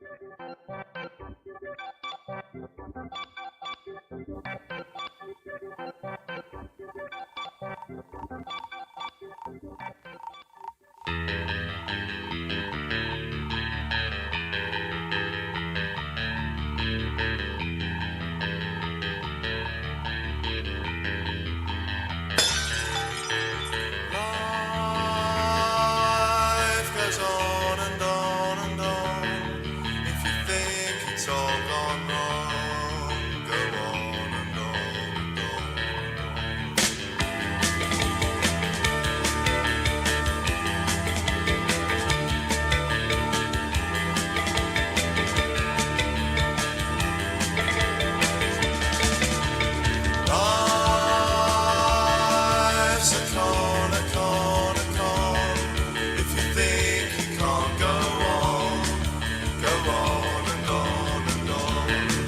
Life goes on and on and on. If you think it's all gone wrong, go on and on and on and on. Life's a con, a con, a con. If you think you can't go on and on and on and on.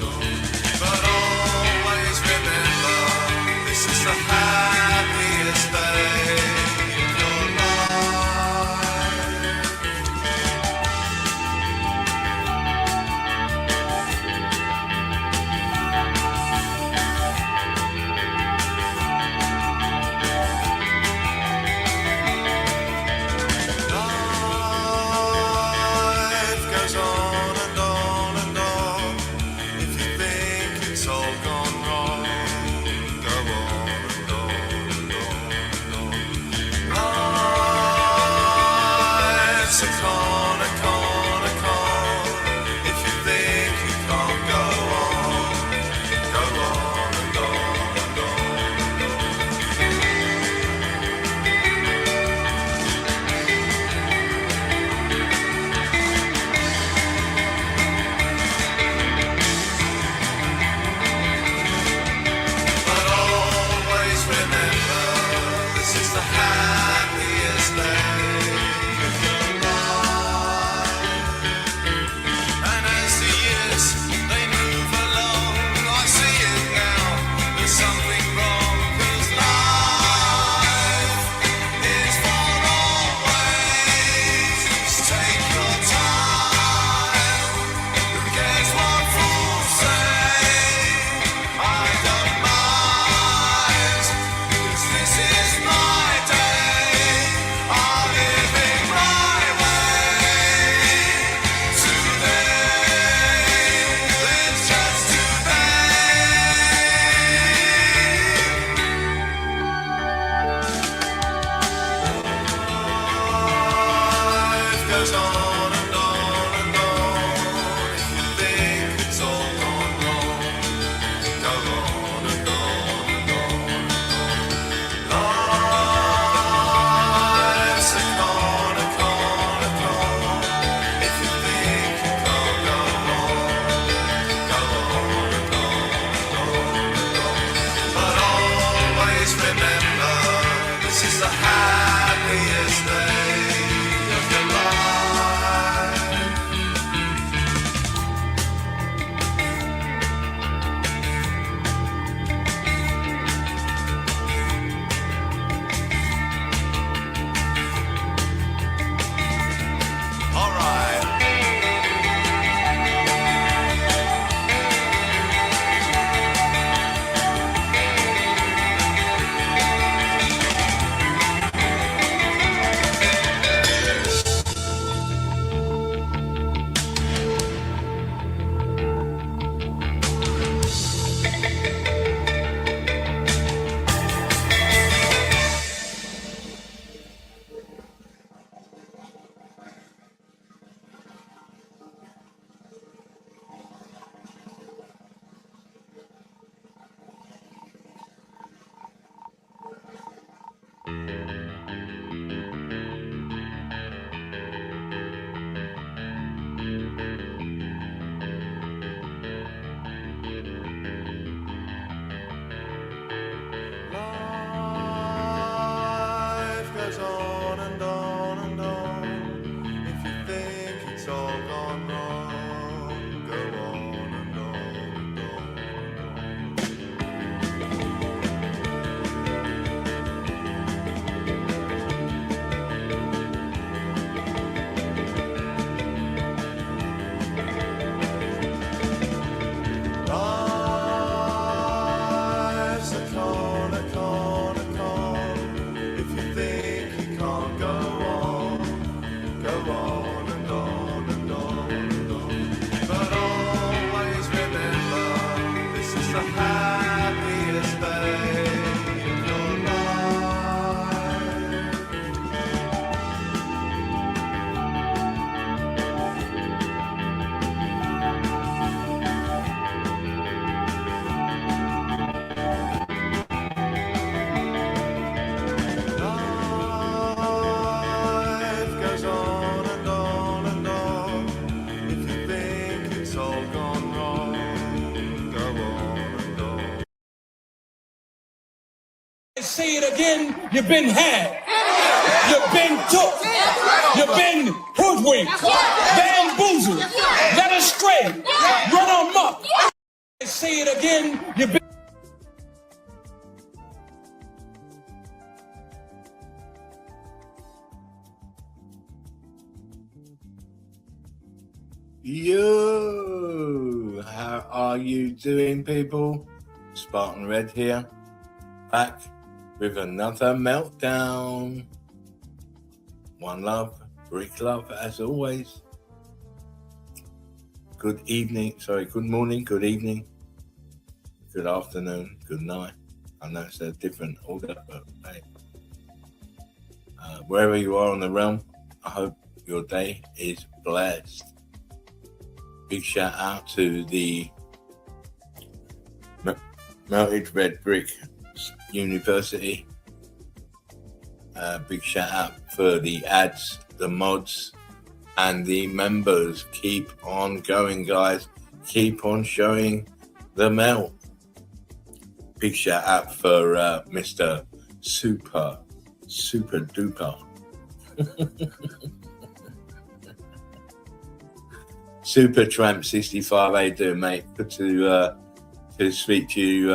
all gone wrong. Go on and on. Say it again, you've been had, you've been took, you've been hoodwinked, bamboozled, led astray, run amok. Say it again, you've been. Yo, how are you doing, people? Spartan Red here, back with another meltdown. One love, brick love, as always. Good evening, good morning, good evening, good afternoon, good night. I know it's a different order, but hey, wherever you are on the realm, I hope your day is blessed. Big shout out to the Melted Red Brick University. Big shout out for the ads, the mods, and the members. Keep on going, guys. Keep on showing the melt. Big shout out for Mr. Super Duper. Super Tramp 65, how you doing, mate? Good to speak to you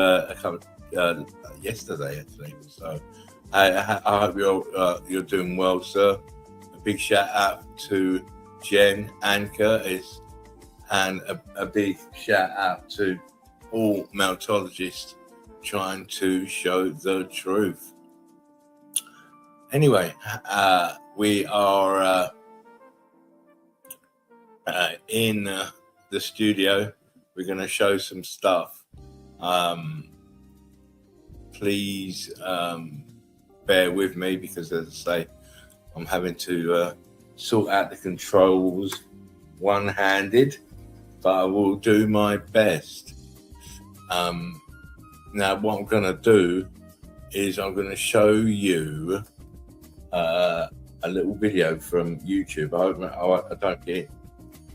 yesterday, actually. So I hope you're doing well, sir. A big shout out to Jen and Curtis, and a big shout out to all meltologists trying to show the truth. Anyway, we are in the studio. We're going to show some stuff. Please bear with me because, as I say, I'm having to sort out the controls one-handed, but I will do my best. Now, what I'm going to do is I'm going to show you a little video from YouTube.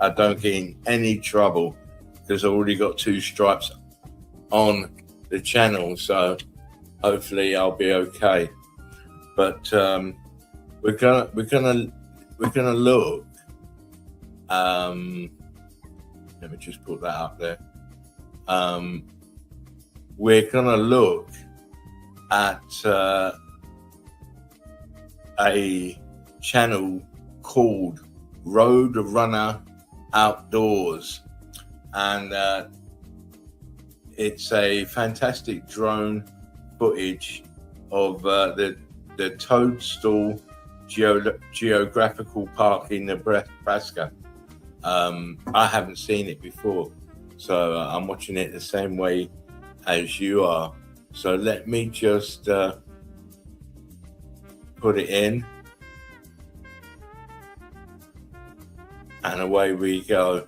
I don't get in any trouble because I've already got 2 stripes on the channel, so hopefully I'll be okay. But we're gonna look. Let me just put that up there. We're gonna look at a channel called Road Runner Outdoors, and it's a fantastic drone footage of the Toadstool Geographical Park in Nebraska. I haven't seen it before, so I'm watching it the same way as you are. So let me just put it in. And away we go.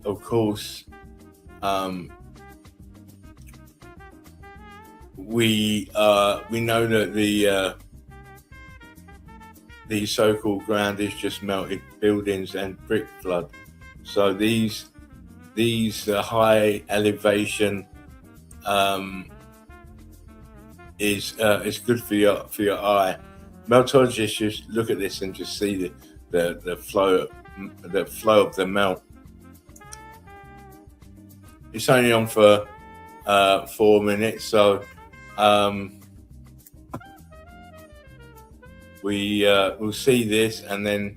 Of course, we know that the so-called ground is just melted buildings and brick flood. So these high elevation is good for your eye. Meltologists just look at this and just see the flow of the melt. It's only on for 4 minutes, so we'll see this, and then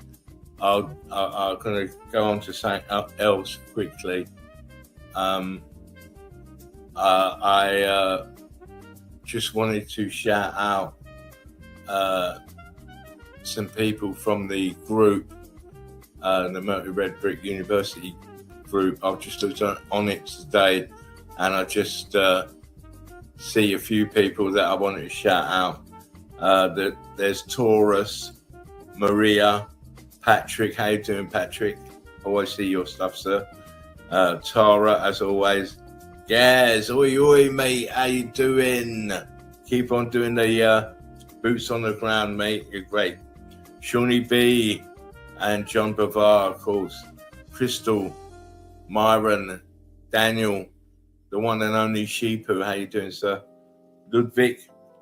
I'll gonna go on to something else quickly. I just wanted to shout out some people from the group, the Melted Red Brick University group. I've just looked on it today, and I just see a few people that I wanted to shout out. There's Taurus, Maria, Patrick. How you doing, Patrick? Always see your stuff, sir. Tara, as always. Yes, oi, mate. How you doing? Keep on doing the boots on the ground, mate. You're great. Shawnee B and John Bavar, of course. Crystal, Myron, Daniel, the one and only Sheepu. How you doing, sir? Ludwig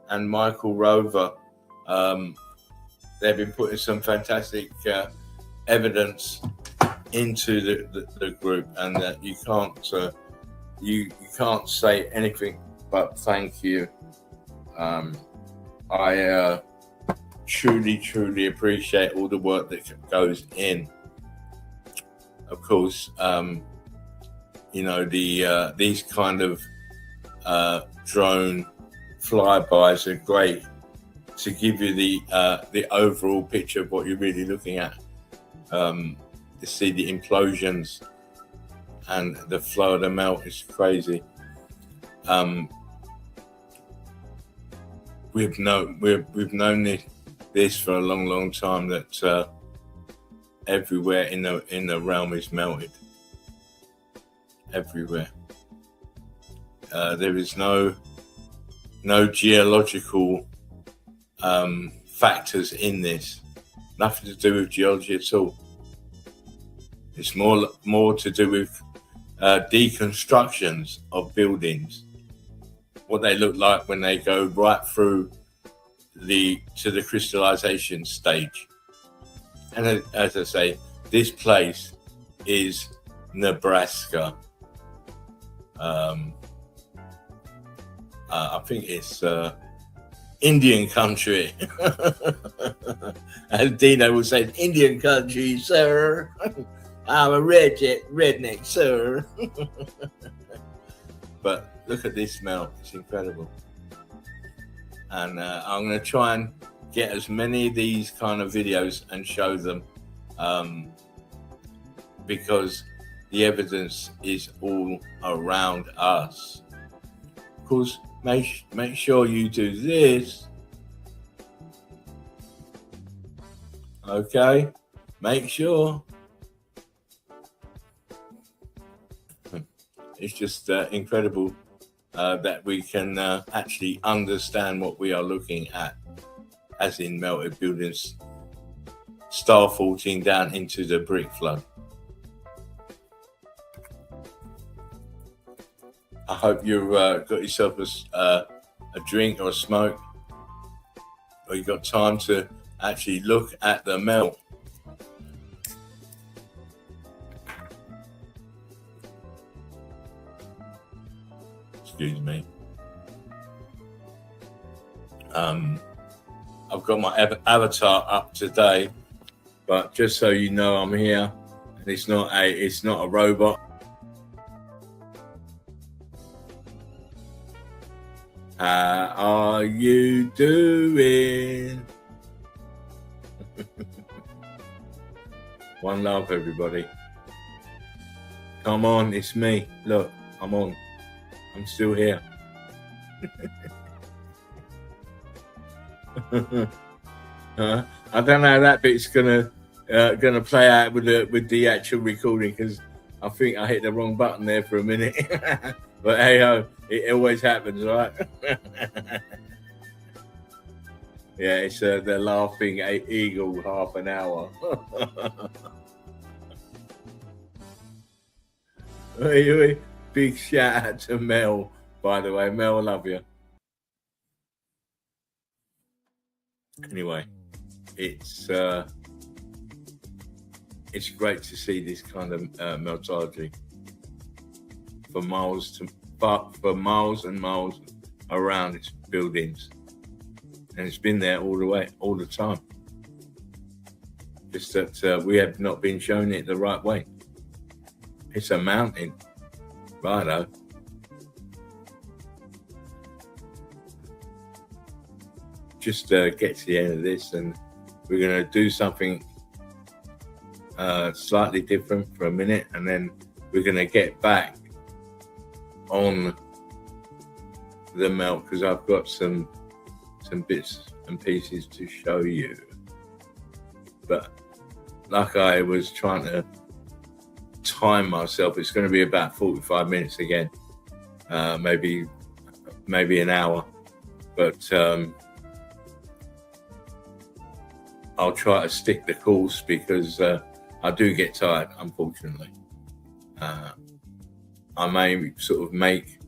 and Michael Rover. They've been putting some fantastic evidence into the group, and you can't say anything but thank you. I truly appreciate all the work that goes in. Of course, these kind of drone flybys are great to give you the overall picture of what you're really looking at. To see the implosions and the flow of the melt is crazy. We've known this for a long time, that everywhere in the realm is melted. Everywhere. There is no geological factors in this. Nothing to do with geology at all. It's more to do with deconstructions of buildings, what they look like when they go right through to the crystallization stage. And as I say, this place is Nebraska. I think it's Indian country. As Dino would say, Indian country, sir. I'm a redneck, sir. But look at this smell. It's incredible. And I'm going to try and get as many of these kind of videos and show them, because the evidence is all around us. Of course, make sure you do this. Okay? Make sure. It's just incredible that we can actually understand what we are looking at, as in melted buildings, star faulting down into the brick flood. I hope you've got yourself a drink or a smoke, or you've got time to actually look at the melt. Excuse me. I've got my avatar up today, but just so you know, I'm here, and it's not a robot. How are you doing? One love, everybody. Come on, it's me. Look, I'm on. I'm still here. I don't know how that bit's gonna play out with the actual recording, because I think I hit the wrong button there for a minute. But hey ho, it always happens, right? Yeah, it's the laughing eagle, half an hour. Big shout out to Mel, by the way. Mel, I love you. Anyway, it's great to see this kind of meltology for miles and miles around its buildings, and it's been there all the time. Just that we have not been shown it the right way. It's a mountain, righto. Just get to the end of this, and we're going to do something slightly different for a minute, and then we're going to get back on the melt, because I've got some bits and pieces to show you. But like I was trying to time myself, it's going to be about 45 minutes again, maybe an hour, but I'll try to stick the course, because I do get tired, unfortunately. I may sort of make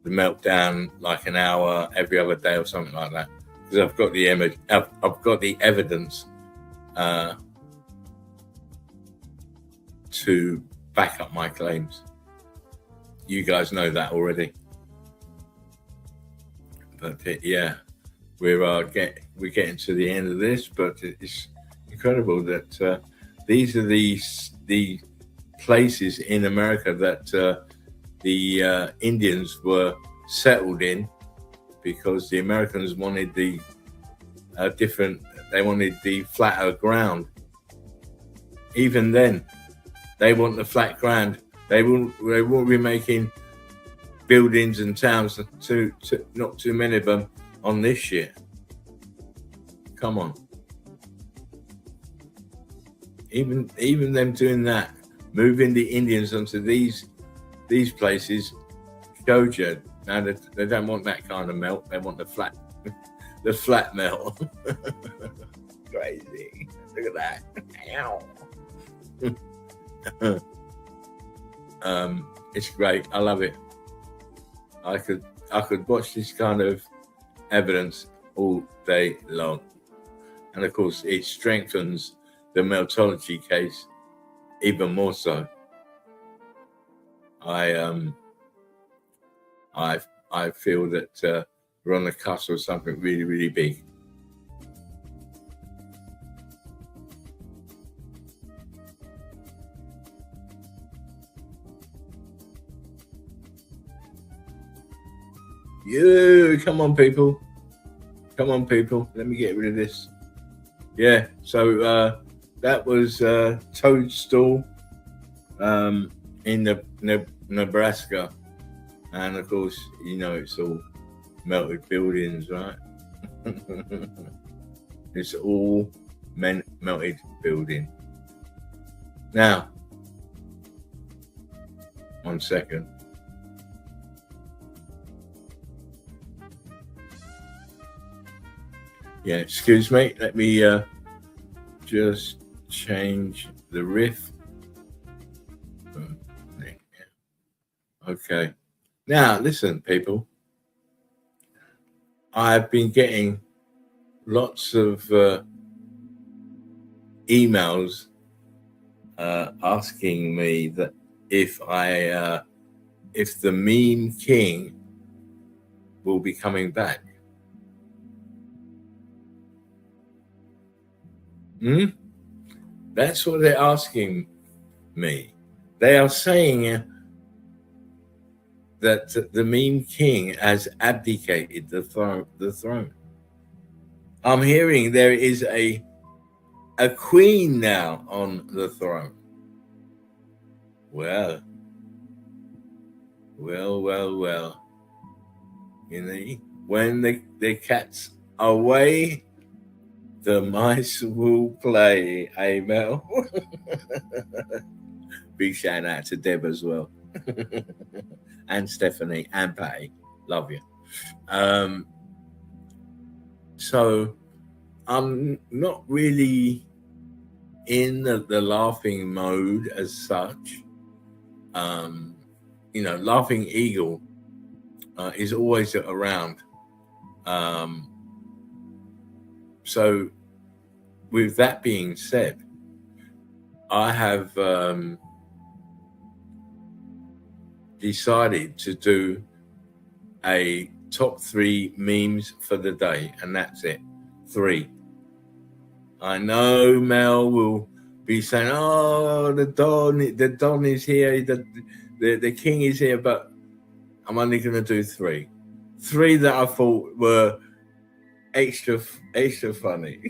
the meltdown like an hour every other day or something like that, because I've got the image, I've got the evidence to back up my claims. You guys know that already, but yeah, we're getting to the end of this, but it's incredible that these are the places in America that the Indians were settled in, because the Americans wanted the they wanted the flatter ground. Even then, they want the flat ground. They won't be making buildings and towns, not too many of them, on this shit. Come on. Even them doing that, moving the Indians onto these places, showed you. Now they don't want that kind of melt. They want the flat melt. Crazy. Look at that. It's great. I love it. I could watch this kind of evidence all day long, and of course it strengthens the meltology case even more so. I feel that we're on the cusp of something really, really big. Yeah, come on, people. Let me get rid of this. Yeah, so that was Toadstool in Nebraska. And of course, you know, it's all melted buildings, right? It's all melted building. Now, 1 second. Yeah, excuse me. Let me just change the riff. Okay. Now, listen, people. I've been getting lots of emails asking me that if the meme king will be coming back. That's what they're asking me. They are saying that the meme king has abdicated the throne. I'm hearing there is a queen now on the throne. Well. You know, when the cat's away, the mice will play. Hey, Mel. Big shout out to Deb as well. And Stephanie and Patty. Love you. So I'm not really in the laughing mode as such. You know, Laughing Eagle is always around. So with that being said, I have decided to do a top 3 memes for the day, and that's it. 3. I know Mel will be saying, "Oh, the Don is here, the king is here," but I'm only going to do 3. 3 that I thought were extra funny.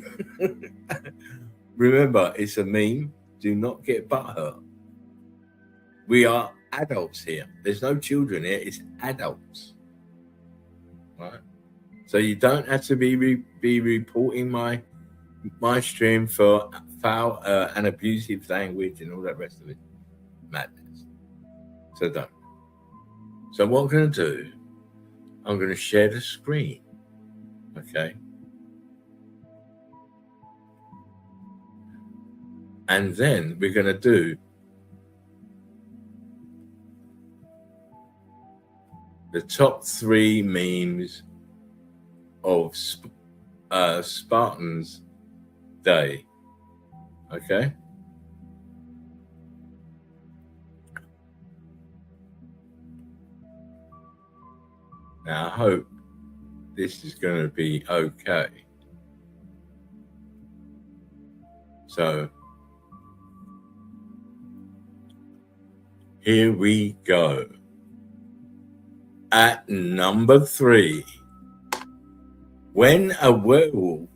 Remember, it's a meme. Do not get butthurt. We are adults here. There's no children here. It's adults, right? So you don't have to be reporting my stream for foul and abusive language and all that rest of it. Madness. So don't. So what I'm going to do, I'm going to share the screen. Okay. And then we're going to do the top 3 memes of Spartans Day. Okay. Now I hope this is going to be okay. So here we go. At number 3, when a werewolf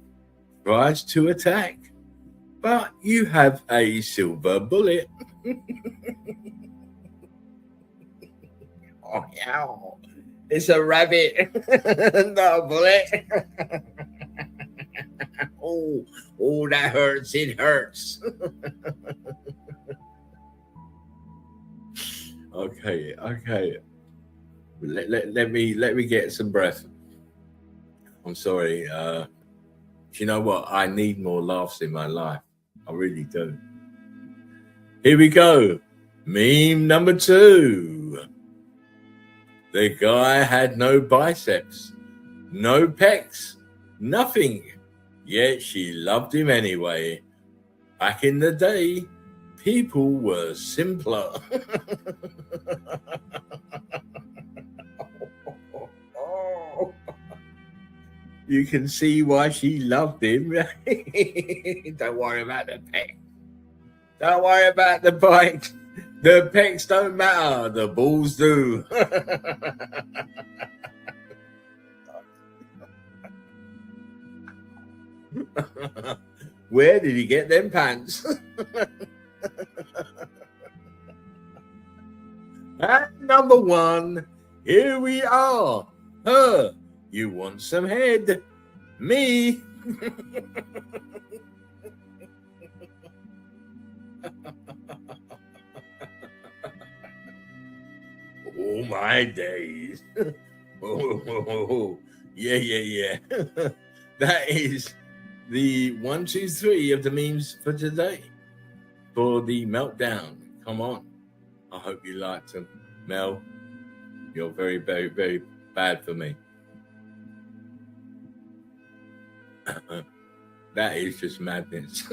tries to attack, but you have a silver bullet. Oh, yeah. It's a rabbit, not a bullet. Oh, that hurts. It hurts. Okay. Let me get some breath. I'm sorry. Do you know what? I need more laughs in my life. I really do. Here we go. Meme number 2. The guy had no biceps, no pecs, nothing. Yet she loved him anyway. Back in the day, people were simpler. You can see why she loved him. Don't worry about the pecs. Don't worry about the bite. The pecs don't matter. The balls do. Where did he get them pants? At number 1, here we are. Her. You want some head? Me. Oh my days. Yeah. That is the 1, 2, 3 of the memes for today. For the meltdown. Come on. I hope you liked them. Mel, you're very, very, very bad for me. That is just madness.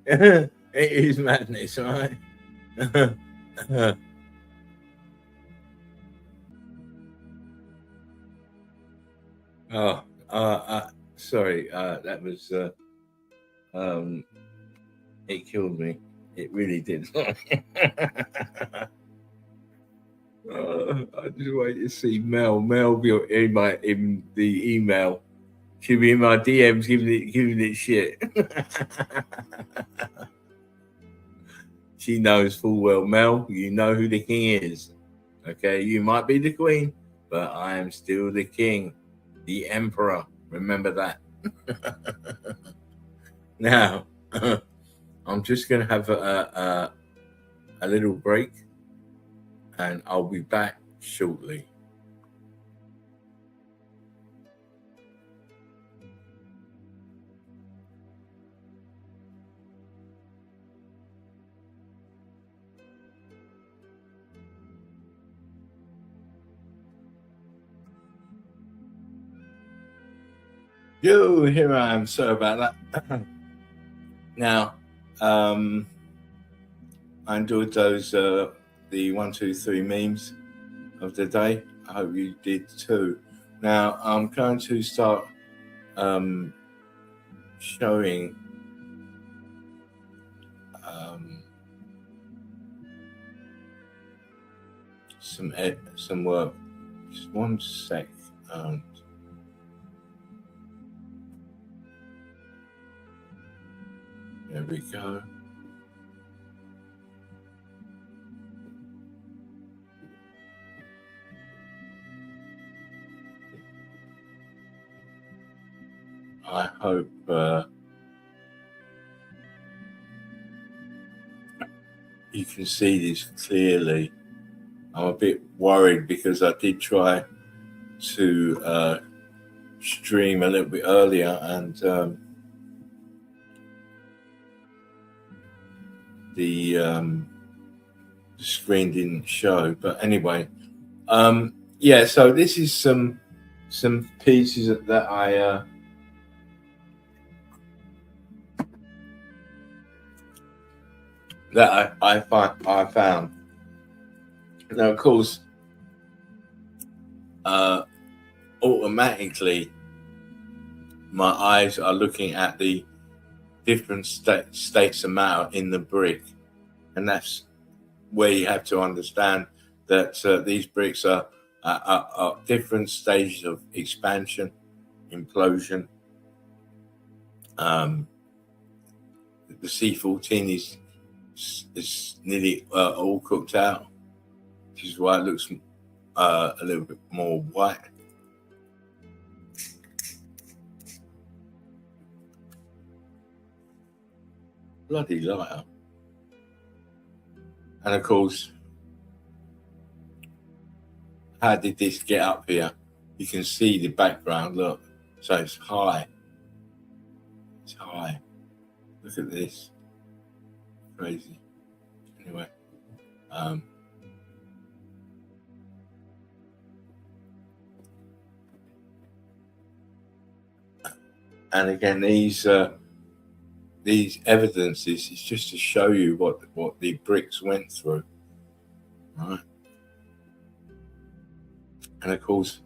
It is madness, right? Sorry. That was it killed me. It really did. I just wait to see Mel. Mel be in the email. She'll be in my DMs giving it shit. She knows full well, Mel, you know who the king is. Okay, you might be the queen, but I am still the king, the emperor. Remember that. Now, I'm just going to have a little break, and I'll be back shortly. Yo, here I am. Sorry about that. Now, I enjoyed those the 1, 2, 3 memes of the day. I hope you did too. Now, I'm going to start showing some work. Just one sec. There we go. I hope you can see this clearly. I'm a bit worried because I did try to stream a little bit earlier, and the the screen didn't show, but anyway, yeah. So this is some pieces that I found. Now, of course, automatically, my eyes are looking at the different states of matter in the brick, and that's where you have to understand that these bricks are different stages of expansion, implosion. The C14 is nearly all cooked out, which is why it looks a little bit more white. Bloody lighter. And of course, how did this get up here? You can see the background, look. So it's high. It's high. Look at this. Crazy. Anyway. And again, these evidences is just to show you what the bricks went through, right? And of course,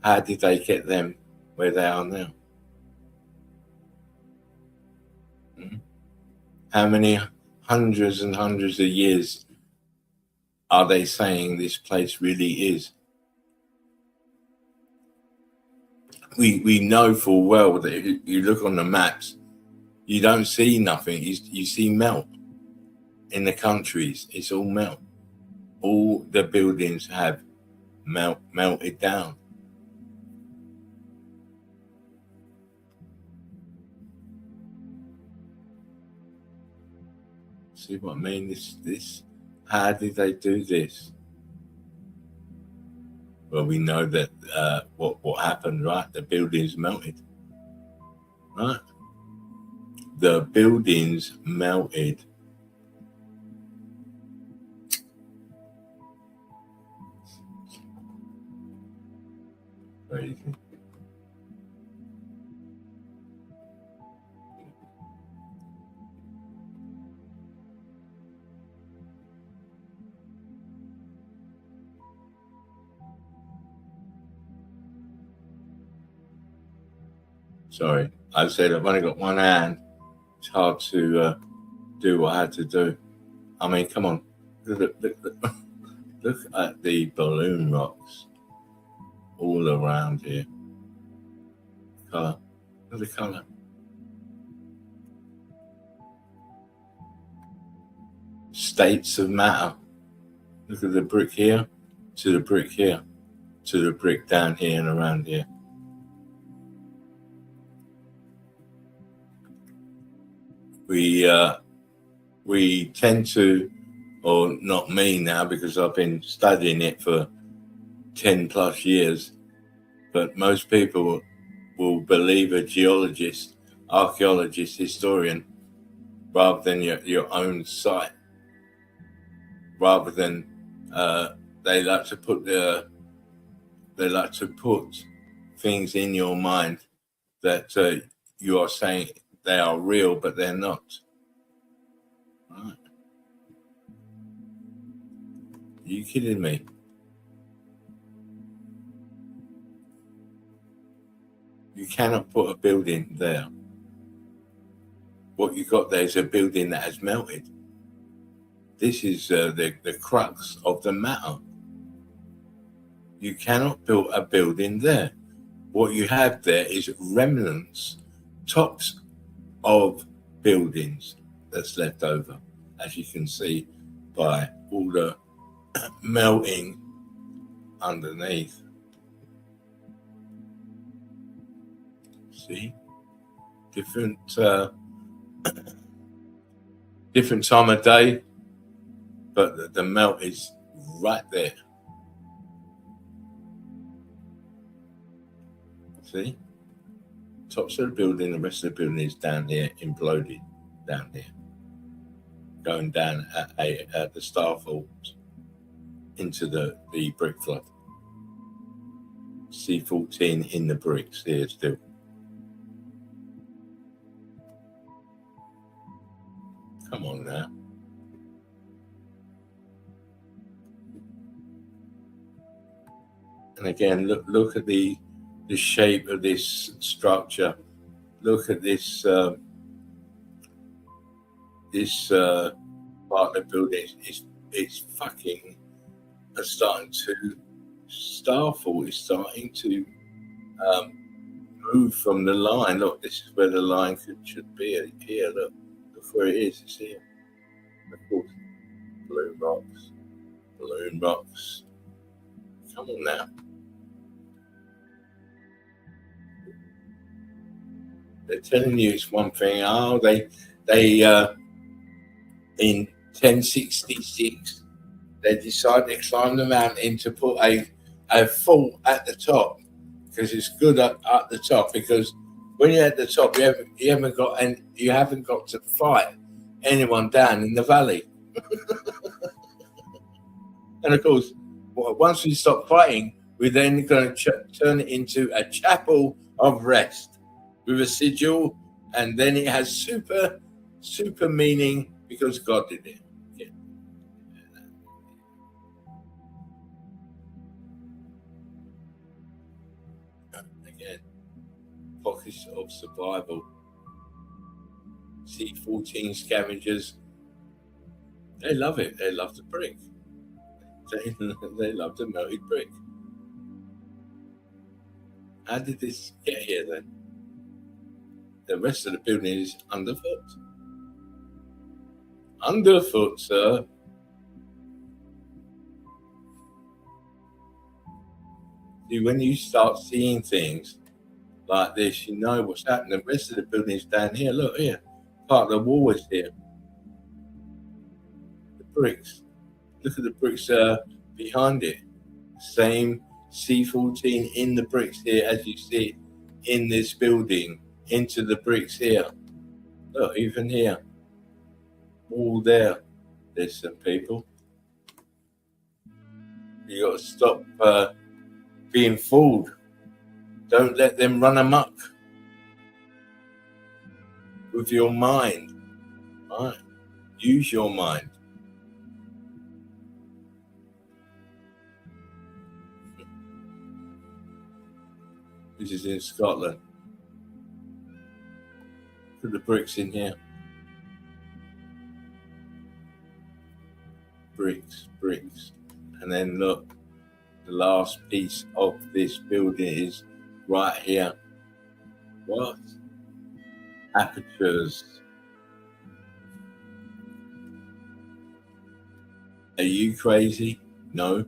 how did they get them where they are now? How many hundreds and hundreds of years are they saying this place really is? We know full well that if you look on the maps, you don't see nothing. You see melt in the countries. It's all melt. All the buildings have melted down. See what I mean? This. How did they do this? Well, we know that what happened, right? The buildings melted, right? The buildings melted. Crazy. Sorry, I said I've only got one hand. It's hard to do what I had to do. I mean, come on. Look at the balloon rocks all around here. Colour. Look at the colour. States of matter. Look at the brick here, to the brick here, to the brick down here and around here. We tend to, or not me now because I've been studying it for 10 plus years, but most people will believe a geologist, archaeologist, historian, rather than your own sight, rather than they like to put things in your mind that you are saying they are real, but they're not. Right. Are you kidding me? You cannot put a building there. What you got there is a building that has melted. This is the crux of the matter. You cannot build a building there. What you have there is remnants, tops of buildings that's left over, as you can see by all the melting underneath. See, different time of day, but the melt is right there. See, tops of the building, the rest of the building is down here, imploded down here, going down at the star faults. into the brick flood. C14 in the bricks here still. Come on now. And again, look at the shape of this structure. Look at this part of the building. It's fucking starting to starfall. It's starting to move from the line. Look, this is where the line should be. Here, look where it is. It's here. Of course, balloon rocks. Come on now. They're telling you it's one thing. Oh, they in 1066 they decided to climb the mountain to put a fort at the top because it's good at the top. Because when you're at the top, you haven't got to fight anyone down in the valley. And of course, once we stop fighting, we're then going to turn it into a chapel of rest with a sigil, and then it has super meaning because God did it. Yeah. Again, pockets of survival. C14 scavengers, they love it. They love the brick. They love the melted brick. How did this get here then? The rest of the building is underfoot. Underfoot, sir. See, when you start seeing things like this, you know what's happening. The rest of the building is down here. Look here. Part of the wall is here. The bricks. Look at the bricks behind it. Same C14 in the bricks here as you see in this building. Into the bricks here. Look, even here. All there. There's some people. You got to stop being fooled. Don't let them run amok with your mind. Right? Use your mind. This is in Scotland. Put the bricks in here. Bricks. And then look, the last piece of this building is right here. What? Apertures. Are you crazy? No.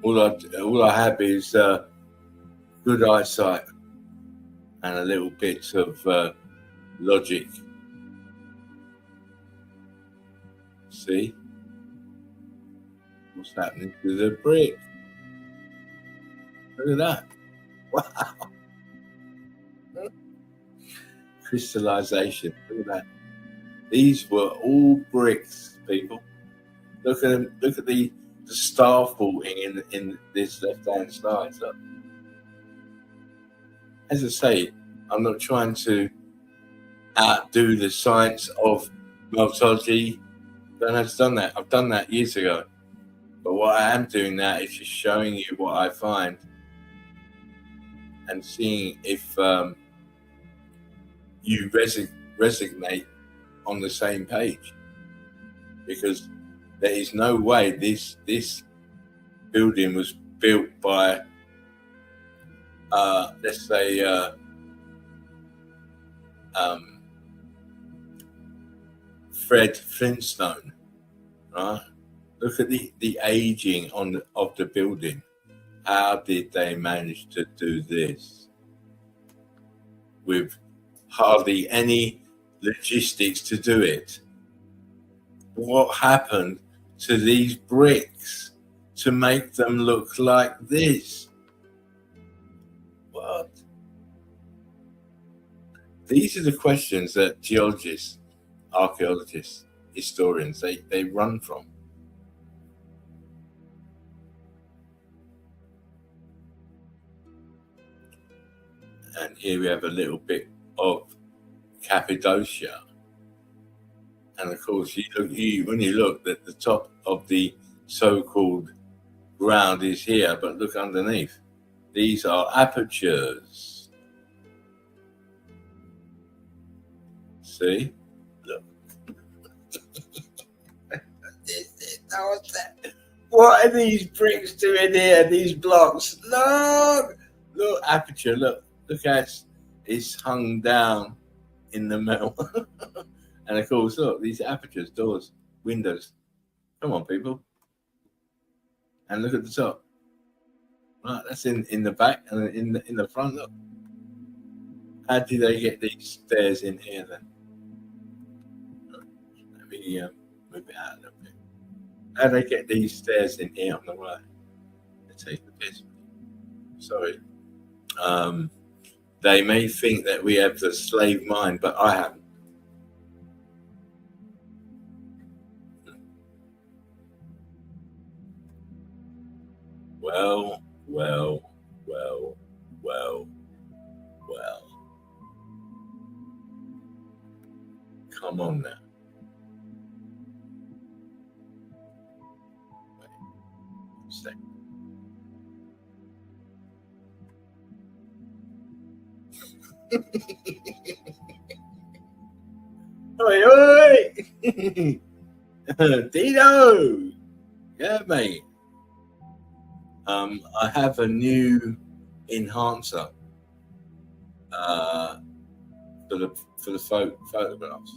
All I have is good eyesight and a little bit of logic. See what's happening to the brick? Look at that! Wow, crystallization. Look at that. These were all bricks, people. Look at them. Look at the star falling in this left-hand side. Look. As I say, I'm not trying to outdo the science of meltology. I've done that. I've done that years ago. But what I am doing now is just showing you what I find and seeing if you resonate on the same page. Because there is no way this building was built by let's say Fred Flintstone, right? Look at the aging of the building. How did they manage to do this with hardly any logistics to do it? What happened to these bricks to make them look like this? What? These are the questions that geologists, archaeologists, historians they run from. And here we have a little bit of Cappadocia. And of course, when you look at the top of the so-called ground is here, but look underneath. These are apertures. See? Look. What are these bricks doing here? These blocks? Look! Look, aperture, look how it's hung down in the metal. And of course, look, these apertures, doors, windows. Come on, people. And look at the top. Right, that's in the back and in the front. Look. How do they get these stairs in here then? Let me move it out a little bit. How do they get these stairs in here on the right? Let's take the piss. Sorry. They may think that we have the slave mind, but I haven't. Well. Come on now. Wait a second. Oi, oi! Dino! Yeah, mate. I have a new enhancer for the photographs.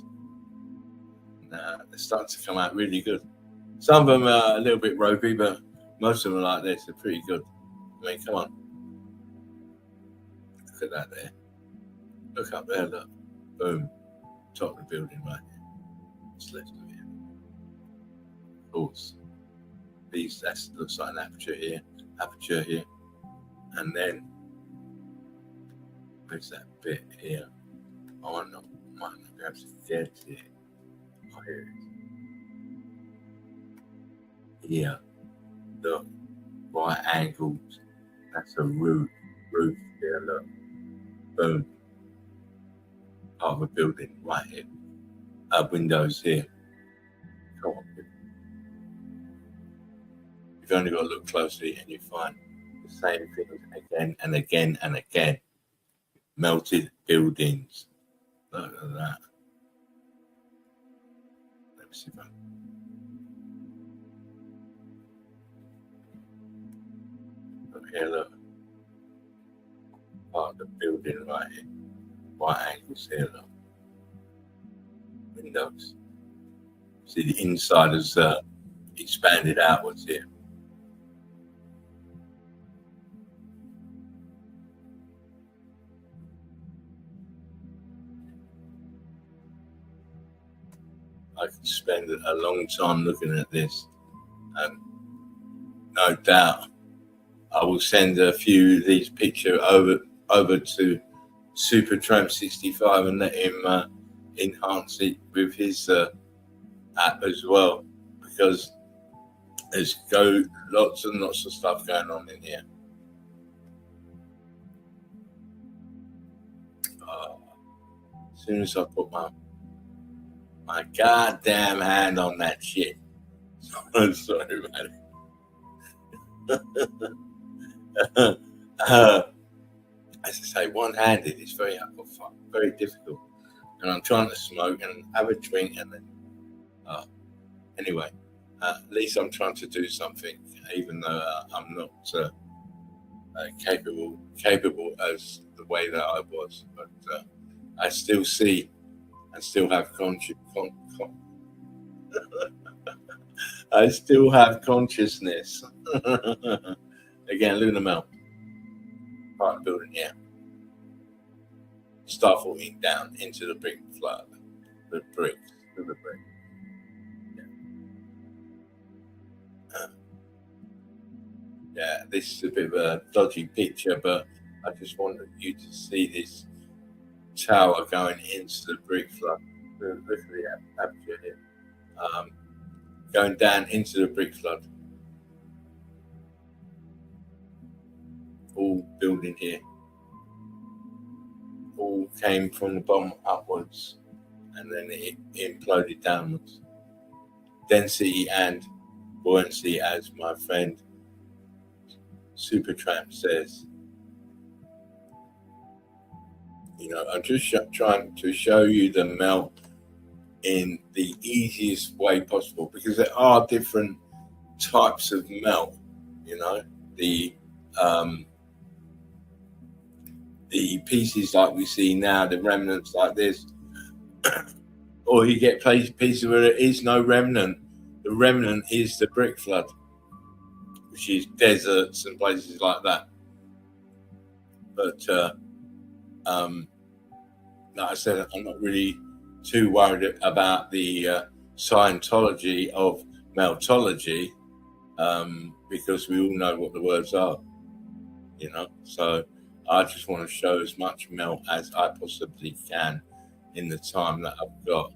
They're starting to come out really good. Some of them are a little bit ropey, but most of them are like this. They're pretty good. I mean, come on. Look at that there. Look up there, look. Boom. Top of the building right here. What's left of it? Of course. That looks like an aperture here. And then there's that bit here. I might not be able to get it. Oh, here it is. Here. Look. Right angles. That's a roof here, look. Boom. Part of a building right here. Windows here. Come on. You've only got to look closely and you find the same things again and again and again. Melted buildings. Look at that. Let me see if I can. Look here, look. Part of the building right here. Right angles here, look. Windows. See, the inside is expanded outwards here. I could spend a long time looking at this, and no doubt I will send a few of these pictures over to Super Tramp 65 and let him enhance it with his app as well, because there's lots and lots of stuff going on in here. As soon as I put my goddamn hand on that shit, I'm sorry about it. As I say, one-handed is very difficult, and I'm trying to smoke and have a drink, and then anyway, at least I'm trying to do something, even though I'm not capable as the way that I was, but I still see and still have I still have consciousness. Again, look at the melt. Part of the building here. Start falling down into the brick flood. The bricks. To the brick. Yeah, this is a bit of a dodgy picture, but I just wanted you to see this tower going into the brick flood. Look at the aperture here. going down into the brick flood. All building here. All came from the bottom upwards, and then it imploded downwards. Density and buoyancy, as my friend Supertramp says. You know, I'm just trying to show you the melt in the easiest way possible, because there are different types of melt. You know, the pieces like we see now, the remnants like this, or you get pieces where there is no remnant. The remnant is the brick flood, which is deserts and places like that. But like I said, I'm not really too worried about the Scientology of meltology, because we all know what the words are, you know. So I just want to show as much melt as I possibly can in the time that I've got.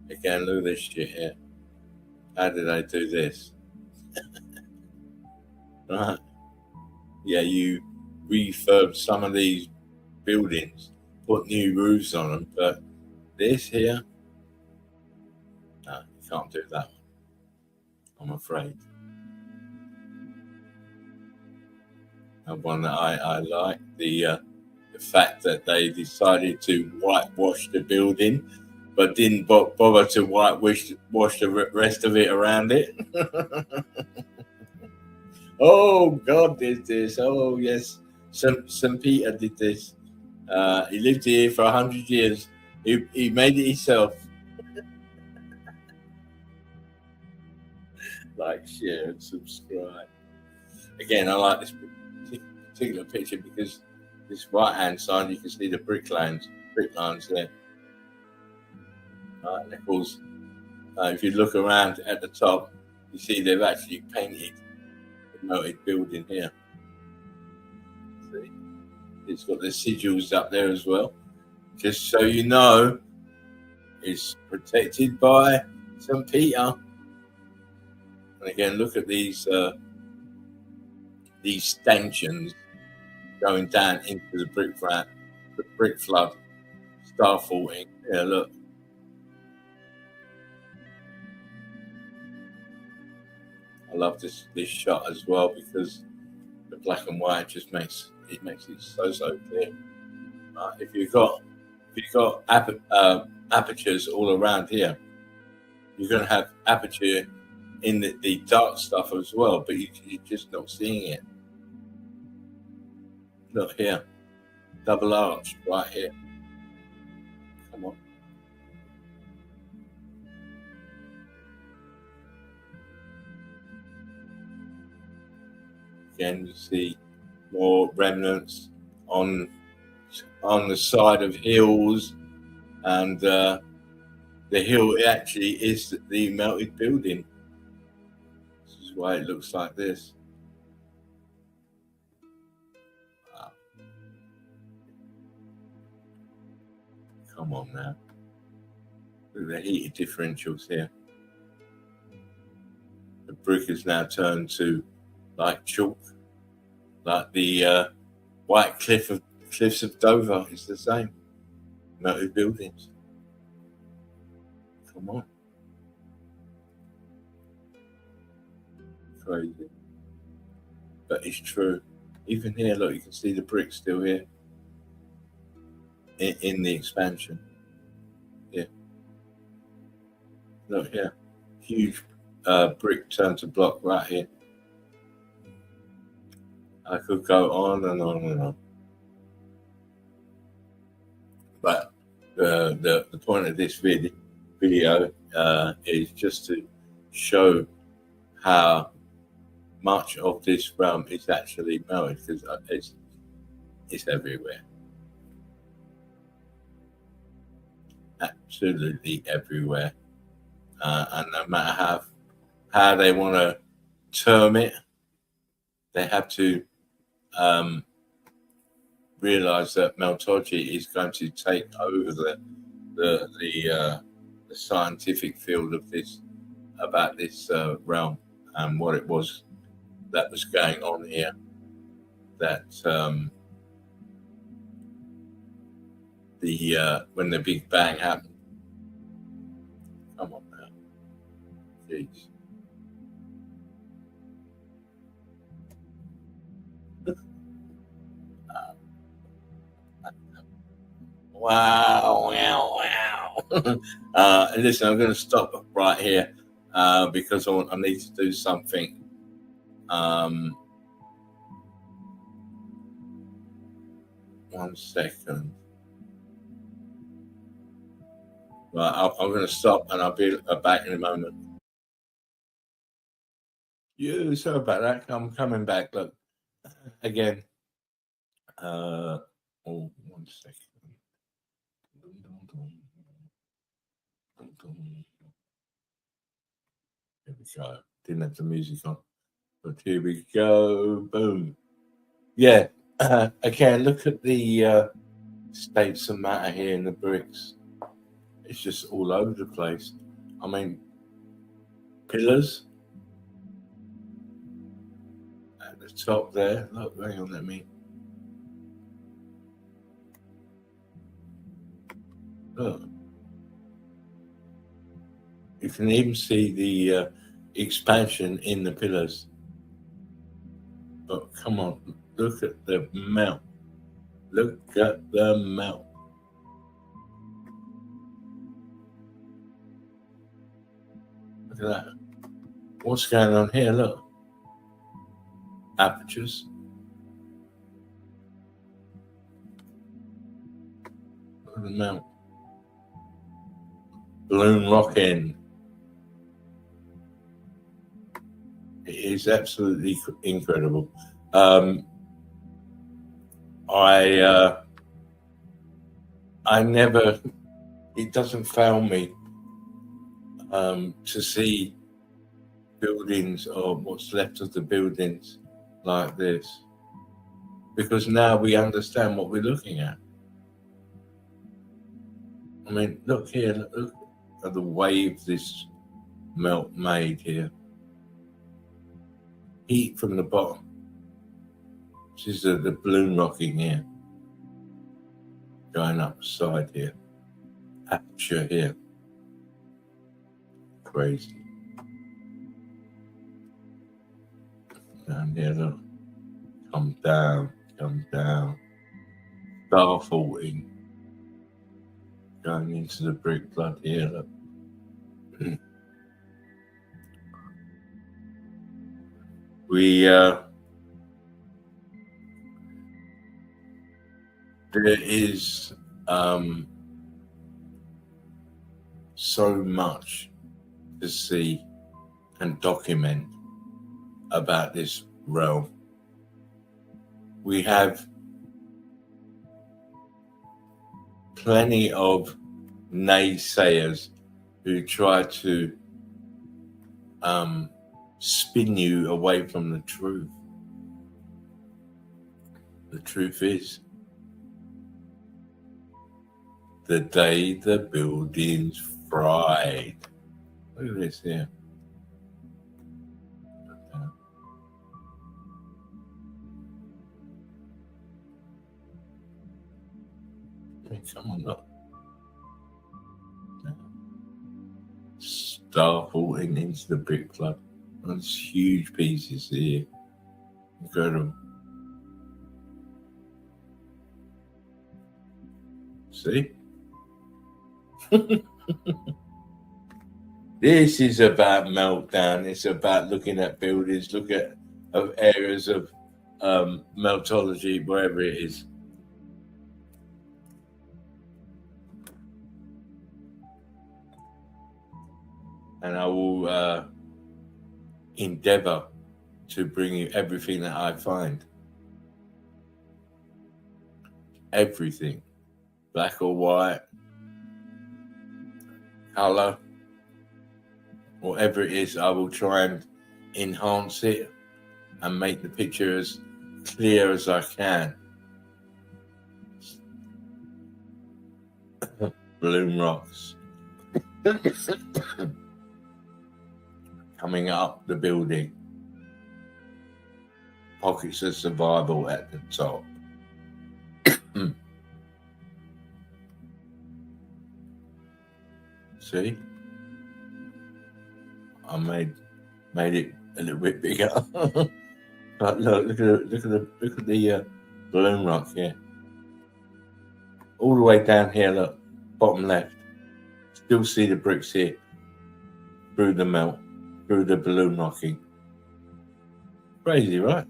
Again, look at this shit here. How did I do this? Right. Yeah, you refurb some of these buildings, put new roofs on them, but this here, no, you can't do that, I'm afraid. And one that I like, the fact that they decided to whitewash the building, but didn't bother to wash the rest of it around it. Oh, God did this. Oh, yes. St. Peter did this. He lived here for 100 years. He made it himself. Like, share, and subscribe. Again, I like this particular picture because this right-hand side, you can see the brick lines there. Right, and of course, if you look around at the top, you see they've actually painted the melted building here. See, it's got the sigils up there as well. Just so you know, it's protected by St. Peter. And again, look at these stanchions going down into the brick flood, star faulting. Yeah, look. I love this shot as well because the black and white just makes it so clear. If you've got apertures all around here, you're going to have aperture in the dark stuff as well, but you're just not seeing it. Look here, double arch right here. Come on. Again, you see more remnants on the side of hills, and the hill actually is the melted building. This is why it looks like this. Wow. Come on now. Look at the heated differentials here. The brick is now turned to like chalk, like the white cliffs of Dover is the same. Melted buildings. Come on. Crazy. But it's true. Even here, look, you can see the brick still here in the expansion. Yeah. Look here. Huge brick turned to block right here. I could go on and on and on. But the point of this video is just to show how much of this realm is actually melted, because it's everywhere. Absolutely everywhere. And no matter how they want to term it, they have to realize that meltology is going to take over the scientific field of this about this realm and what it was that was going on here. That when the Big Bang happened. Come on now, jeez. Wow, wow, wow. Listen, I'm going to stop right here because I need to do something. 1 second. Right, I'm going to stop and I'll be back in a moment. Yeah, sorry about that. I'm coming back. Look, again. 1 second. Here we go. Didn't have the music on, but here we go. Boom. Yeah. Again, look at the states of matter here in the bricks. It's just all over the place. I mean, pillars at the top there. Look, hang on, let me. Look. You can even see the expansion in the pillars. But come on, look at the melt. Look at the melt. Look at that. What's going on here? Look. Apertures. Look at the melt. Balloon rocking. It is absolutely incredible. I never. It doesn't fail me to see buildings or what's left of the buildings like this, because now we understand what we're looking at. I mean, look here. Look at the wave this melt made here. Heat from the bottom. This is the balloon rocking here. Going up the side here. Aperture here. Crazy. Down here, look. Come down, come down. Star faulting. Going into the brick flood here, look. There is so much to see and document about this realm. We have plenty of naysayers who try to spin you away from the truth. The truth is, the day the building's fried. Look at this here. Come on, look. Star falling into the brick flood. Those huge pieces here. Incredible. See? This is about meltdown. It's about looking at buildings, look at areas of meltology, wherever it is. And I will endeavor to bring you everything that I find. Everything. Black or white, color, whatever it is, I will try and enhance it and make the picture as clear as I can. Balloon rocks. coming up the building. Pockets of survival at the top. See, I made it a little bit bigger. But look at the balloon rock here. All the way down here, look, bottom left. Still see the bricks here through the melt, through the balloon rocking. Crazy, right?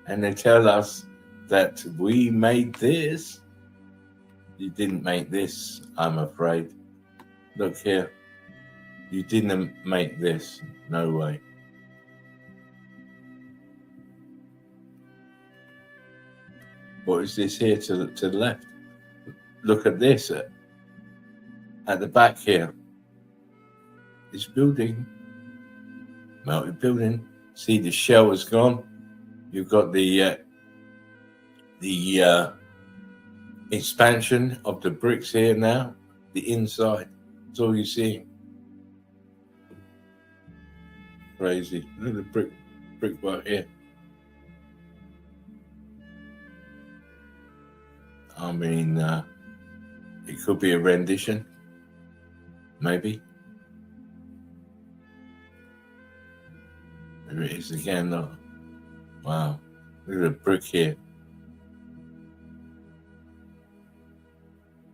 And they tell us that we made this. You didn't make this, I'm afraid. Look here. You didn't make this. No way. What is this here to the left? Look at this at the back here. This building, melted building. See, the shell is gone. You've got the expansion of the bricks here now. The inside. That's all you see. Crazy. Look at the brick right here. I mean, it could be a rendition, maybe. There it is again, though. Wow, look at the brick here.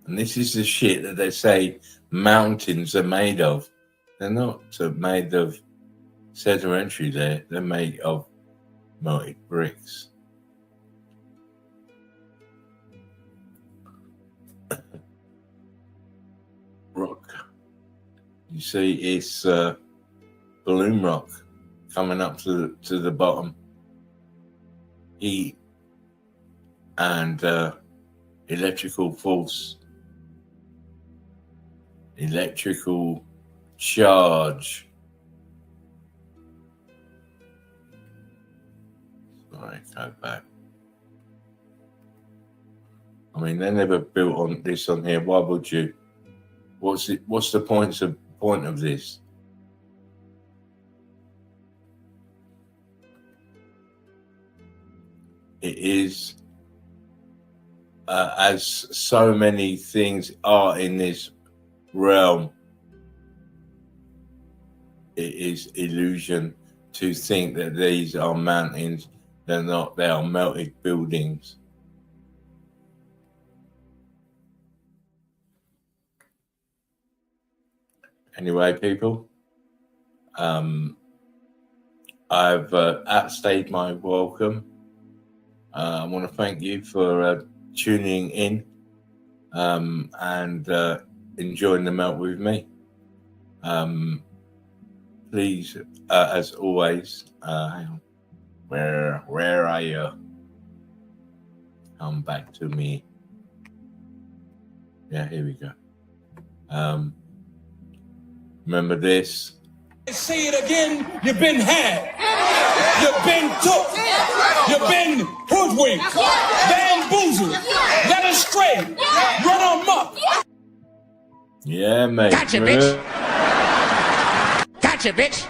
And this is the shit that they say mountains are made of. They're not made of sedimentary there. They're made of melted bricks. Rock. You see, it's balloon rock coming up to the bottom. Heat and electrical force, electrical charge. Sorry, go back. I mean, they never built on this on here. Why would you? What's the point of this? It is, as so many things are in this realm, it is illusion to think that these are mountains. They're not. They are melted buildings. Anyway, people, I've outstayed my welcome. I want to thank you for tuning in and enjoying the melt with me. Please, as always, hang on. Where are you? Come back to me. Yeah, here we go. Remember this. Say it again, you've been had. You've been took. You've been hoodwinked. Bamboozled. Led astray. Run amok. Yeah, mate. Gotcha, bitch. Gotcha, bitch.